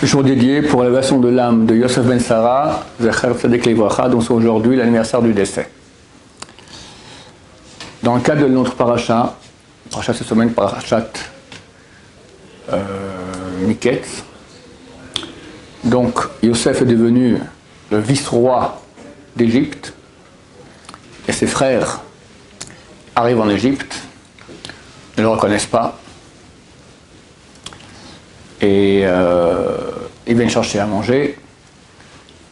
Jour dédié pour l'élévation de l'âme de Yosef Ben Sarah, Zecher Tzedek Livracha, dont c'est aujourd'hui l'anniversaire du décès. Dans le cadre de notre paracha cette semaine, parachat Miketz, donc Yosef est devenu le vice-roi d'Égypte et ses frères arrivent en Égypte, ne le reconnaissent pas et ils viennent chercher à manger,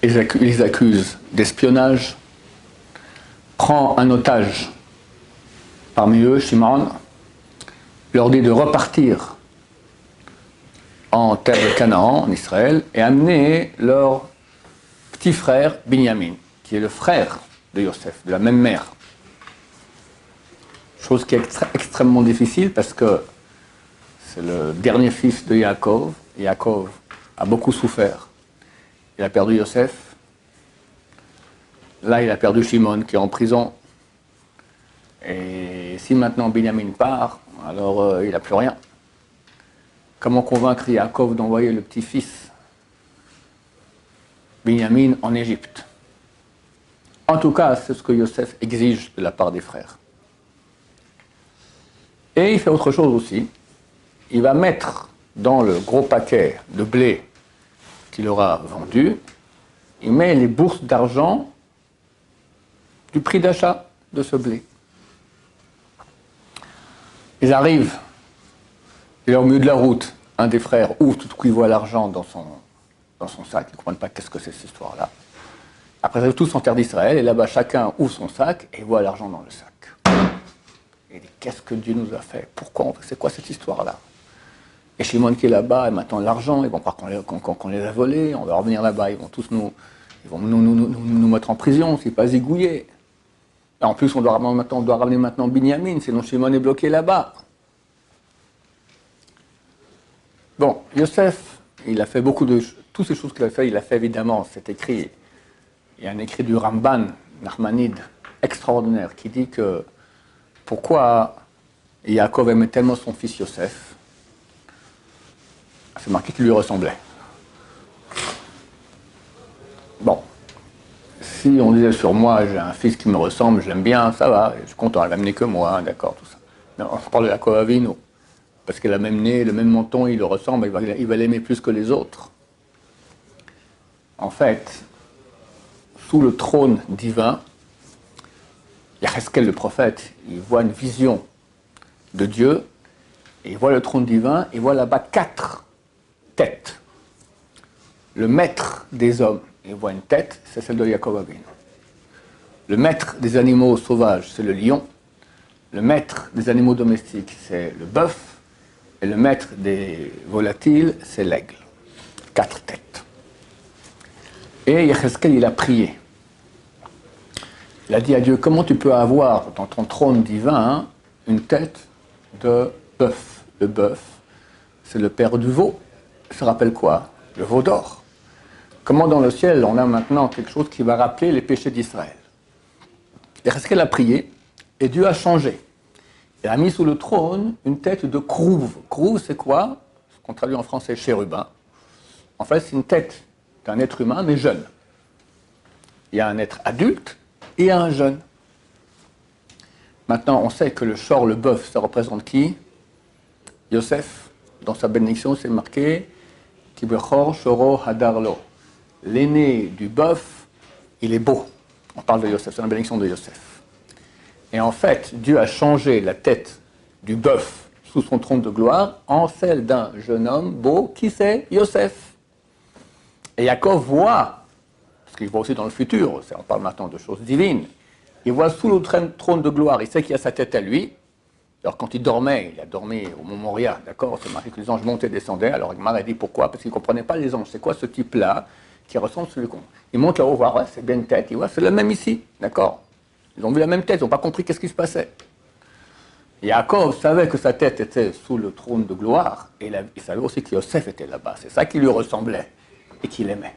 ils les accusent d'espionnage, prend un otage parmi eux, Shimon, leur dit de repartir en terre de Canaan, en Israël, et amener leur petit frère Binyamin, qui est le frère de Yosef, de la même mère. Chose qui est extrêmement difficile parce que c'est le dernier fils de Yaakov. Yaakov a beaucoup souffert. Il a perdu Yosef. Là, il a perdu Shimon, qui est en prison. Et si maintenant Binyamin part, alors il n'a plus rien. Comment convaincre Yaakov d'envoyer le petit-fils Binyamin en Égypte? En tout cas, c'est ce que Yosef exige de la part des frères. Et il fait autre chose aussi. Il va mettre dans le gros paquet de blé qu'il aura vendu, il met les bourses d'argent du prix d'achat de ce blé. Ils arrivent, il est au milieu de la route, un des frères ouvre tout coup, il voit l'argent dans son sac, ils ne comprennent pas qu'est-ce que c'est cette histoire-là. Après, ils arrivent tous en terre d'Israël, et là-bas, chacun ouvre son sac et voit l'argent dans le sac. Il dit, qu'est-ce que Dieu nous a fait? Pourquoi? C'est quoi cette histoire-là? Et Shimon qui est là-bas, et maintenant l'argent, ils vont croire qu'on les a volés, on va revenir là-bas, ils vont tous nous mettre en prison, c'est pas zigouillé. Et en plus, on doit ramener maintenant Binyamin, sinon Shimon est bloqué là-bas. Bon, Yosef, il a fait toutes ces choses qu'il a fait, il a fait évidemment, c'est écrit, il y a un écrit du Ramban, Nachmanide, extraordinaire, qui dit que pourquoi Yaakov aimait tellement son fils Yosef. C'est marqué qu'il lui ressemblait. Bon, si on disait sur moi, j'ai un fils qui me ressemble, je l'aime bien, ça va, je suis content, elle va mener que moi, d'accord, tout ça. Mais on parle de Yaakov Avinu, parce qu'elle a le même nez, le même menton, il le ressemble, il va l'aimer plus que les autres. En fait, sous le trône divin, Yecheskel le prophète, il voit une vision de Dieu, et il voit le trône divin, il voit là-bas 4 têtes. Le maître des hommes, il voit une tête, c'est celle de Yaakov Avinu. Le maître des animaux sauvages, c'est le lion. Le maître des animaux domestiques, c'est le bœuf. Et le maître des volatiles, c'est l'aigle. 4 têtes. Et Yecheskel, il a prié. Il a dit à Dieu, comment tu peux avoir dans ton trône divin une tête de bœuf? Le bœuf, c'est le père du veau. Ça rappelle quoi? Le veau d'or. Comment dans le ciel, on a maintenant quelque chose qui va rappeler les péchés d'Israël? Yecheskel a prié, et Dieu a changé. Il a mis sous le trône une tête de crouve. Crouve, c'est quoi? Ce qu'on traduit en français chérubin. En fait, c'est une tête d'un être humain, mais jeune. Il y a un être adulte et un jeune. Maintenant, on sait que le shor, le bœuf, ça représente qui? Yosef. Dans sa bénédiction, c'est marqué Ki bechor shoro hadarlo. L'aîné du bœuf, il est beau. On parle de Yosef, c'est la bénédiction de Yosef. Et en fait, Dieu a changé la tête du bœuf sous son trône de gloire en celle d'un jeune homme beau, qui c'est? Yosef. Et Yaakov voit, parce qu'il voit aussi dans le futur, on parle maintenant de choses divines, il voit sous le trône de gloire, il sait qu'il y a sa tête à lui. Alors quand il dormait, il a dormi au Mont Moria, d'accord? C'est marqué que les anges montaient et descendaient. Alors Gemara a dit pourquoi? Parce qu'il ne comprenait pas les anges. C'est quoi ce type-là qui ressemble à celui qu'on... Il monte là-haut, voir, ouais, c'est bien une tête, il voit, c'est le même ici, d'accord? Ils ont vu la même tête, ils n'ont pas compris qu'est-ce qui se passait. Yaakov savait que sa tête était sous le trône de gloire, et il savait aussi que Yosef était là-bas. C'est ça qui lui ressemblait et qu'il aimait.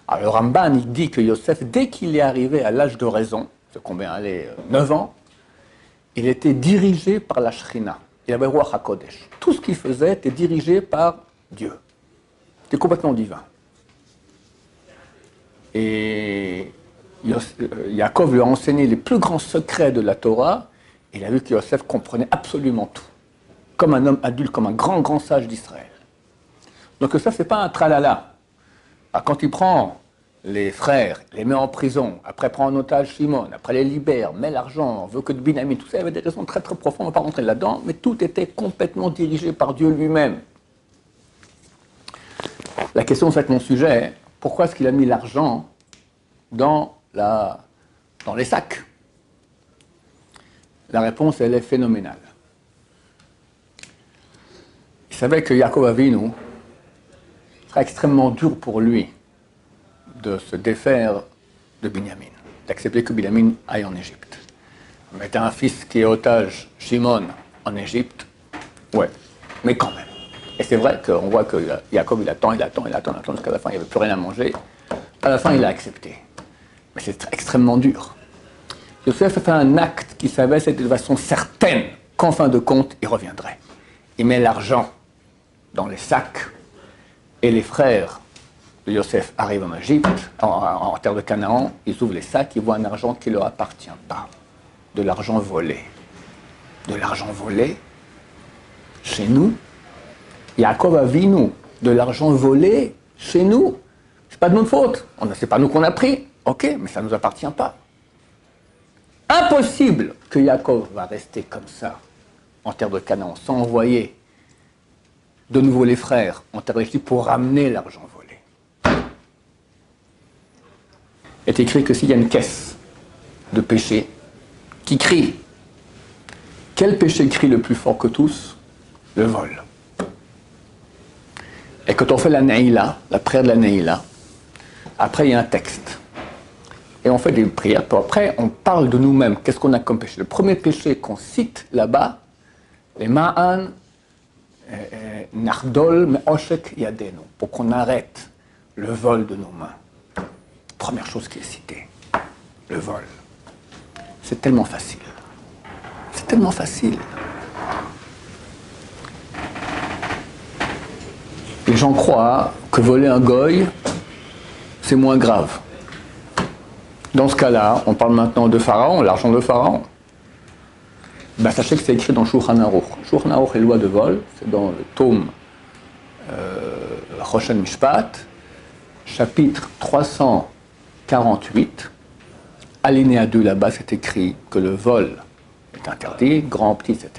Alors le Ramban, il dit que Yosef, dès qu'il est arrivé à l'âge de raison, c'est combien allait 9 ans, il était dirigé par la Shrina. Il avait Ruach HaKodesh. Tout ce qu'il faisait était dirigé par Dieu. C'était complètement divin. Et Yaakov lui a enseigné les plus grands secrets de la Torah, et il a vu que Yosef comprenait absolument tout, comme un homme adulte, comme un grand sage d'Israël. Donc ça, c'est pas un tralala. Alors, quand il prend les frères, les met en prison, après prend en otage Shimon, après les libère, met l'argent, veut que de Binyamin, tout ça, il y avait des raisons très profondes, on ne va pas rentrer là-dedans, mais tout était complètement dirigé par Dieu lui-même. La question, c'est mon sujet, pourquoi est-ce qu'il a mis l'argent dans les sacs? La réponse, elle est phénoménale. Il savait que Yaakov Avinu serait extrêmement dur pour lui de se défaire de Binyamin, d'accepter que Binyamin aille en Égypte. Mettre un fils qui est otage, Shimon, en Égypte, ouais, mais quand même. Et c'est vrai qu'on voit que Yaakov, il attend, jusqu'à la fin, il n'y avait plus rien à manger. À la fin, il a accepté. Mais c'est extrêmement dur. Yosef a fait un acte qu'il savait, c'était de façon certaine qu'en fin de compte, il reviendrait. Il met l'argent dans les sacs, et les frères de Yosef arrivent en Égypte, en terre de Canaan, ils ouvrent les sacs, ils voient un argent qui ne leur appartient pas. De l'argent volé. De l'argent volé chez nous. Yaakov Avinu, de l'argent volé chez nous. C'est pas de notre faute. C'est pas nous qu'on a pris. Ok, mais ça ne nous appartient pas. Impossible que Yaakov va rester comme ça, en terre de Canaan, sans envoyer de nouveau les frères en terre d'Égypte pour ramener l'argent volé. Il est écrit que s'il y a une caisse de péché qui crie, quel péché crie le plus fort que tous? Le vol. Et quand on fait la Neïla, la prière de la Neïla, après il y a un texte. Et on fait des prières, puis après on parle de nous-mêmes. Qu'est-ce qu'on a comme péché? Le premier péché qu'on cite là-bas, les Ma'an, Nardol, Me'oshek Yadenu, pour qu'on arrête le vol de nos mains. Première chose qui est citée, le vol. C'est tellement facile. C'est tellement facile. Les gens croient que voler un goy, c'est moins grave. Dans ce cas-là, on parle maintenant de Pharaon, l'argent de Pharaon. Ben, sachez que c'est écrit dans Shulchan Aruch. Shulchan Aruch est loi de vol, c'est dans le tome Choshen Mishpat, chapitre 348, alinéa 2 là-bas, c'est écrit que le vol est interdit, grand, petit, etc.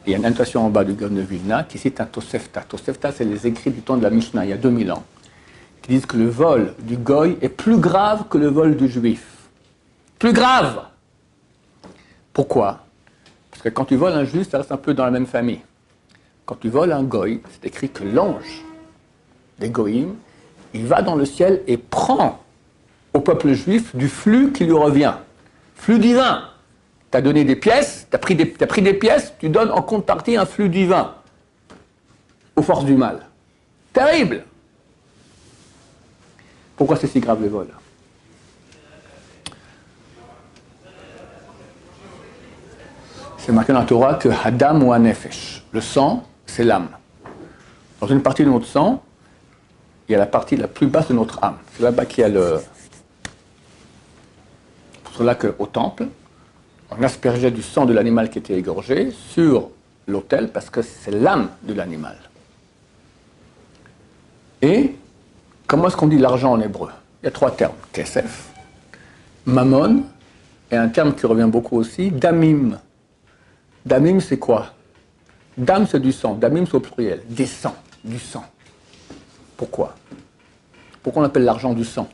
Et il y a une annotation en bas du Gaon de Vilna qui cite un Tosefta. Tosefta, c'est les écrits du temps de la Mishnah, il y a 2000 ans, qui disent que le vol du goy est plus grave que le vol du juif. Plus grave! Pourquoi? Parce que quand tu voles un juif, ça reste un peu dans la même famille. Quand tu voles un goy, c'est écrit que l'ange des goïms, il va dans le ciel et prend au peuple juif du flux qui lui revient. Flux divin. Tu as donné des pièces, tu as pris des pièces, tu donnes en contrepartie un flux divin aux forces du mal. Terrible! Pourquoi c'est si grave le vol? C'est marqué dans la Torah que Hadam ou Hanefesh, le sang, c'est l'âme. Dans une partie de notre sang, il y a la partie la plus basse de notre âme. C'est là-bas qu'il y a le... C'est pour cela qu'au temple, on aspergeait du sang de l'animal qui était égorgé sur l'autel parce que c'est l'âme de l'animal. Et comment est-ce qu'on dit l'argent en hébreu? Il y a trois termes, kesef, mammon, et un terme qui revient beaucoup aussi, damim. Damim, c'est quoi? Dam, c'est du sang, damim, c'est au pluriel, des sangs, du sang. Pourquoi? Pourquoi on appelle l'argent du sang?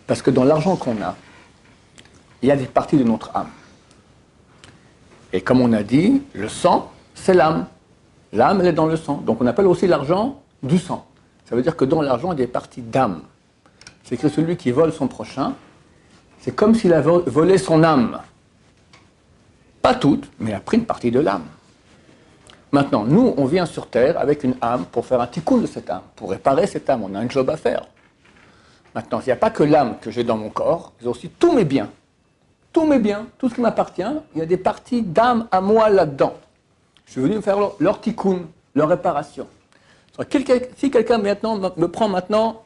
Parce que dans l'argent qu'on a, il y a des parties de notre âme. Et comme on a dit, le sang, c'est l'âme. L'âme, elle est dans le sang. Donc on appelle aussi l'argent du sang. Ça veut dire que dans l'argent, il y a des parties d'âme. C'est que celui qui vole son prochain, c'est comme s'il avait volé son âme. Pas toute, mais il a pris une partie de l'âme. Maintenant, nous, on vient sur Terre avec une âme pour faire un tikkun de cette âme, pour réparer cette âme. On a un job à faire. Maintenant, il n'y a pas que l'âme que j'ai dans mon corps, il y a aussi tous mes biens. Tous mes biens, tout ce qui m'appartient, il y a des parties d'âme à moi là-dedans. Je suis venu me faire leur tikkun, leur réparation. Si quelqu'un maintenant me prend maintenant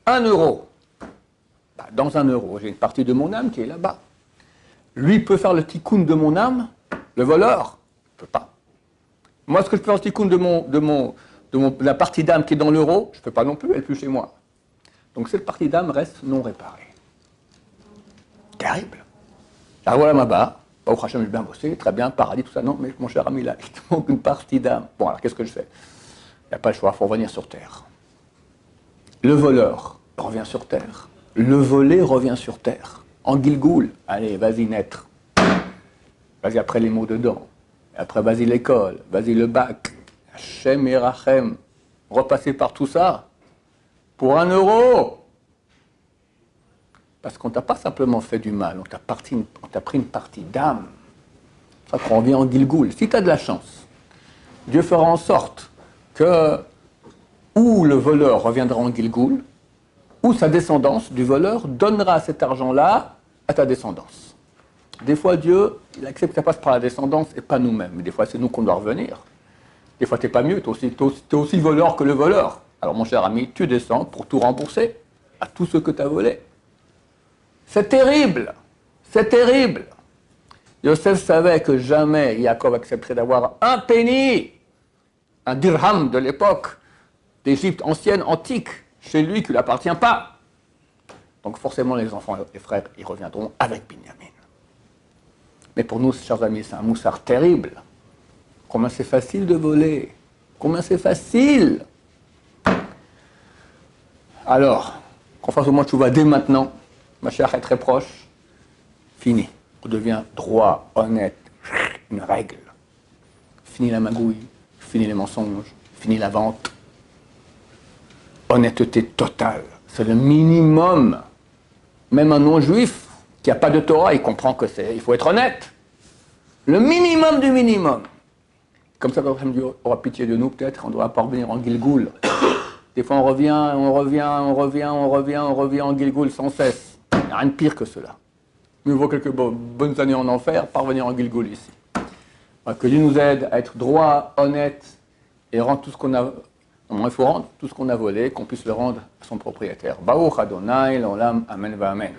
1 euro, bah, dans 1 euro, j'ai une partie de mon âme qui est là-bas. Lui peut faire le tikkun de mon âme, le voleur ne peut pas. Moi, est-ce que je peux faire le tikkun de la partie d'âme qui est dans l'euro? Je ne peux pas non plus, elle est plus chez moi. Donc cette partie d'âme reste non réparée. Terrible. Alors voilà ma barre. Au Hachem, j'ai bien bossé, très bien, paradis, tout ça. Non, mais mon cher ami, là, il te manque une partie d'âme. Bon, alors qu'est-ce que je fais? Il n'y a pas le choix, il faut revenir sur terre. Le voleur revient sur terre. Le volé revient sur terre. En Gilgoul, allez, vas-y naître. Vas-y après les mots dedans. Et après, vas-y l'école, vas-y le bac. Hachem et Rachem. Repasser par tout ça pour 1 euro. Parce qu'on ne t'a pas simplement fait du mal, on t'a pris une partie d'âme. C'est ça qu'on revient en Gilgoul. Si tu as de la chance, Dieu fera en sorte que ou le voleur reviendra en Gilgoul, ou sa descendance du voleur donnera cet argent-là à ta descendance. Des fois, Dieu, il accepte que ça passe par la descendance et pas nous-mêmes. Mais des fois, c'est nous qu'on doit revenir. Des fois, tu n'es pas mieux, tu es aussi voleur que le voleur. Alors, mon cher ami, tu descends pour tout rembourser à tout ce que tu as volé. C'est terrible, c'est terrible. Yosef savait que jamais Yaakov accepterait d'avoir un penny, un dirham de l'époque d'Égypte ancienne, antique, chez lui qui ne lui appartient pas. Donc forcément les enfants et les frères, ils reviendront avec Binyamin. Mais pour nous, chers amis, c'est un moussard terrible. Combien c'est facile de voler, combien c'est facile. Alors, qu'on fasse au moins tchouva dès maintenant. Ma chère est très proche, fini. On devient droit, honnête, une règle. Fini la magouille, fini les mensonges, fini la vente. Honnêteté totale, c'est le minimum. Même un non-juif qui n'a pas de Torah, il comprend que il faut être honnête. Le minimum du minimum. Comme ça, quand Dieu aura pitié de nous, peut-être, on doit pas revenir en Gilgoul. Des fois, on revient en Gilgoul sans cesse. Il n'y a rien de pire que cela. Mieux vaut quelques bonnes années en enfer, parvenir en Gilgoul ici. Que Dieu nous aide à être droit, honnête, et rendre tout ce qu'on a. Il faut rendre tout ce qu'on a volé, qu'on puisse le rendre à son propriétaire. Baruch Adonai, l'olam, amen va amen.